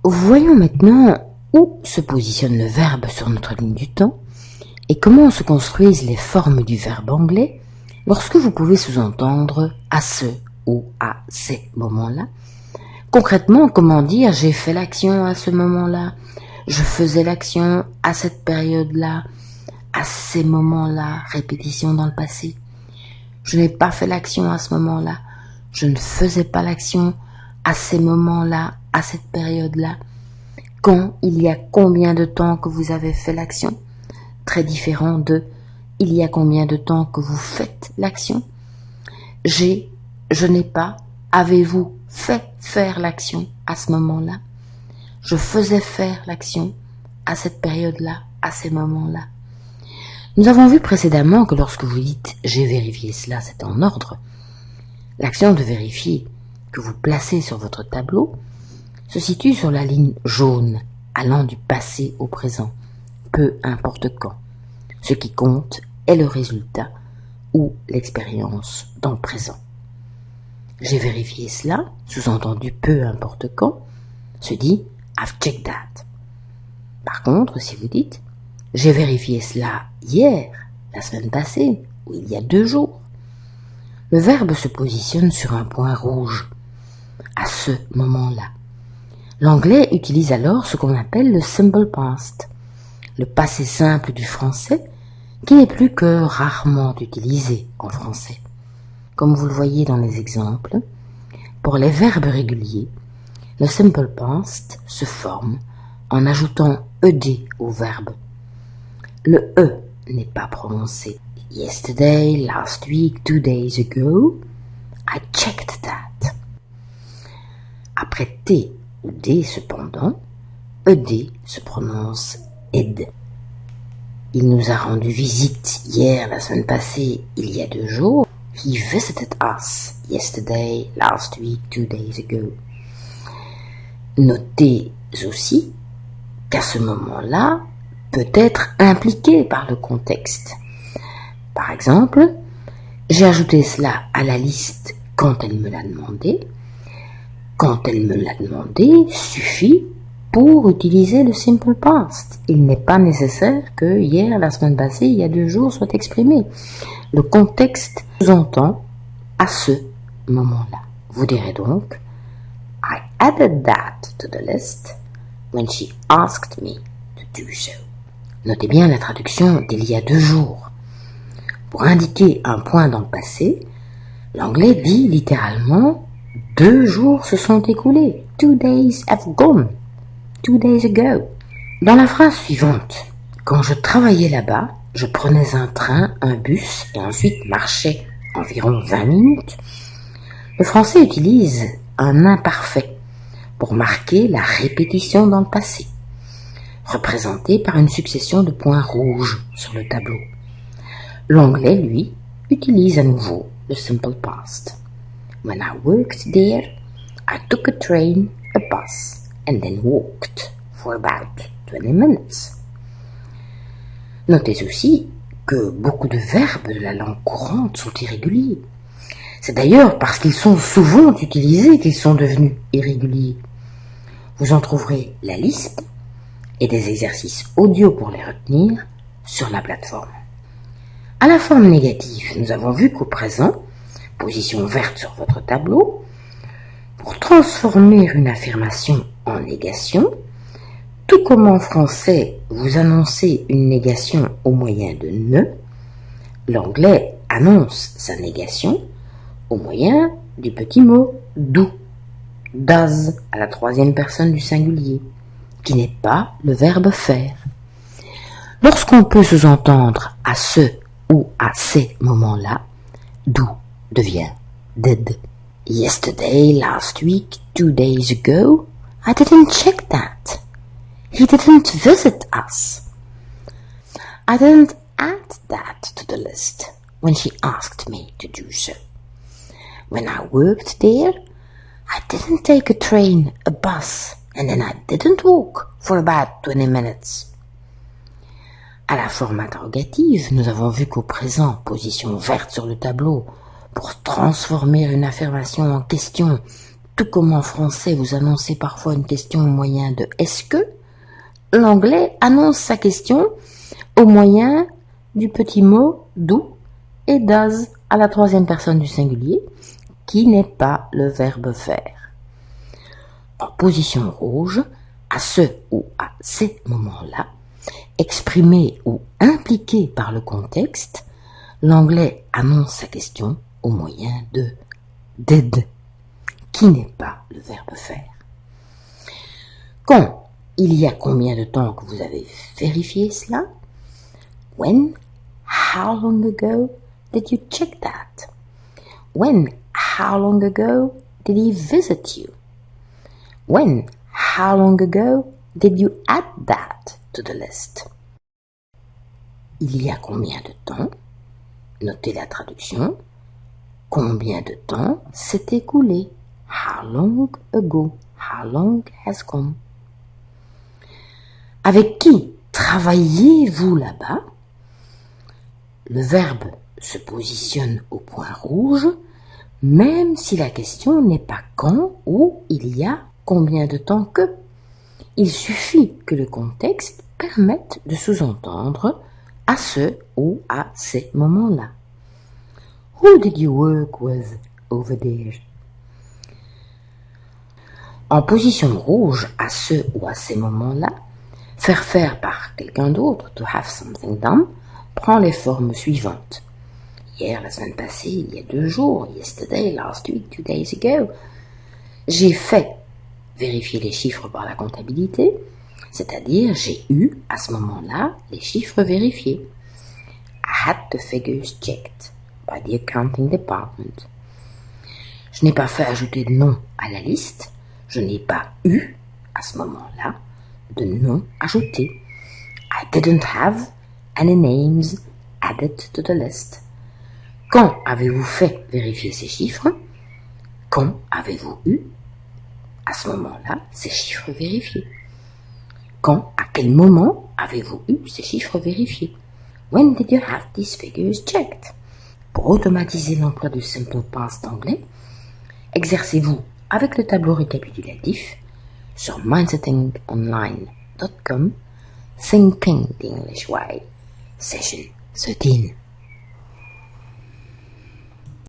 Voyons maintenant où se positionne le verbe sur notre ligne du temps et comment se construisent les formes du verbe anglais lorsque vous pouvez sous-entendre à ce ou à ces moments-là. Concrètement, comment dire j'ai fait l'action à ce moment-là, je faisais l'action à cette période-là, à ces moments-là, répétition dans le passé. Je n'ai pas fait l'action à ce moment-là, je ne faisais pas l'action à ces moments-là, à cette période-là. Quand, il y a combien de temps que vous avez fait l'action? Très différent de il y a combien de temps que vous faites l'action? J'ai, je n'ai pas, avez-vous fait faire l'action à ce moment-là? Je faisais faire l'action à cette période-là, à ces moments-là. Nous avons vu précédemment que lorsque vous dites « j'ai vérifié cela », c'est en ordre. L'action de vérifier que vous placez sur votre tableau se situe sur la ligne jaune allant du passé au présent, peu importe quand. Ce qui compte est le résultat ou l'expérience dans le présent. J'ai vérifié cela, sous-entendu peu importe quand, se dit « I've checked that ». Par contre, si vous dites « j'ai vérifié cela hier, la semaine passée, ou il y a 2 jours », le verbe se positionne sur un point rouge, à ce moment-là. L'anglais utilise alors ce qu'on appelle le simple past, le passé simple du français, qui n'est plus que rarement utilisé en français. Comme vous le voyez dans les exemples, pour les verbes réguliers, le simple past se forme en ajoutant ed au verbe. Le e n'est pas prononcé. Yesterday, last week, 2 days ago, I checked that. Après t ou d cependant, ed se prononce ed. Il nous a rendu visite hier, la semaine passée, il y a 2 jours. He visited us yesterday, last week, 2 days ago. Notez aussi qu'à ce moment-là, peut être impliqué par le contexte. Par exemple, j'ai ajouté cela à la liste quand elle me l'a demandé. Quand elle me l'a demandé suffit pour utiliser le simple past. Il n'est pas nécessaire que hier, la semaine passée, il y a 2 jours soit exprimé. Le contexte sous-entend à ce moment-là. Vous direz donc I added that to the list when she asked me to do so. Notez bien la traduction d'il y a 2 jours. Pour indiquer un point dans le passé, l'anglais dit littéralement 2 jours se sont écoulés. 2 days have gone. 2 days ago. Dans la phrase suivante, quand je travaillais là-bas, je prenais un train, un bus et ensuite marchais environ 20 minutes. Le français utilise un imparfait pour marquer la répétition dans le passé, représenté par une succession de points rouges sur le tableau. L'anglais, lui, utilise à nouveau le simple past. When I worked there, I took a train, a bus, and then walked for about 20 minutes. Notez aussi que beaucoup de verbes de la langue courante sont irréguliers. C'est d'ailleurs parce qu'ils sont souvent utilisés qu'ils sont devenus irréguliers. Vous en trouverez la liste et des exercices audio pour les retenir sur la plateforme. À la forme négative, nous avons vu qu'au présent, position verte sur votre tableau, pour transformer une affirmation en négation, tout comme en français vous annoncez une négation au moyen de ne, l'anglais annonce sa négation au moyen du petit mot do, does à la 3e personne du singulier, qui n'est pas le verbe faire. Lorsqu'on peut sous-entendre à ce ou à ces moments-là, do devient did. Yesterday, last week, 2 days ago, I didn't check that. He didn't visit us. I didn't add that to the list when she asked me to do so. When I worked there, I didn't take a train, a bus, and then I didn't walk for about 20 minutes. À la forme interrogative, nous avons vu qu'au présent, position verte sur le tableau, pour transformer une affirmation en question, Tout comme en français, vous annoncez parfois une question au moyen de « est-ce que ?», l'anglais annonce sa question au moyen du petit mot « do » et « does » à la troisième personne du singulier, qui n'est pas le verbe faire. En position rouge, à ce ou à ces moments-là, exprimé ou impliqué par le contexte, l'anglais annonce sa question au moyen de « did », qui n'est pas le verbe faire. Quand il y a combien de temps que vous avez vérifié cela? When, how long ago did you check that? When, how long ago did he visit you? When, how long ago did you add that to the list? Il y a combien de temps? Notez la traduction. Combien de temps s'est écoulé? How long ago? How long has gone? Avec qui travaillez-vous là-bas? Le verbe se positionne au point rouge, même si la question n'est pas quand ou il y a combien de temps que. Il suffit que le contexte permette de sous-entendre à ce ou à ces moments-là. Who did you work with over there? En position rouge, à ce ou à ces moments-là, faire par quelqu'un d'autre, to have something done, prend les formes suivantes. Hier, la semaine passée, il y a 2 jours, yesterday, last week, 2 days ago. J'ai fait vérifier les chiffres par la comptabilité, c'est-à-dire j'ai eu, à ce moment-là, les chiffres vérifiés. I had the figures checked by the accounting department. Je n'ai pas fait ajouter de nom à la liste, je n'ai pas eu, à ce moment-là, de nom ajouté. I didn't have any names added to the list. Quand avez-vous fait vérifier ces chiffres? Quand avez-vous eu, à ce moment-là, ces chiffres vérifiés? Quand, à quel moment avez-vous eu ces chiffres vérifiés? When did you have these figures checked? Pour automatiser l'emploi du simple past anglais, exercez-vous avec le tableau récapitulatif sur mindsettingonline.com Thinking the English Way, session 13.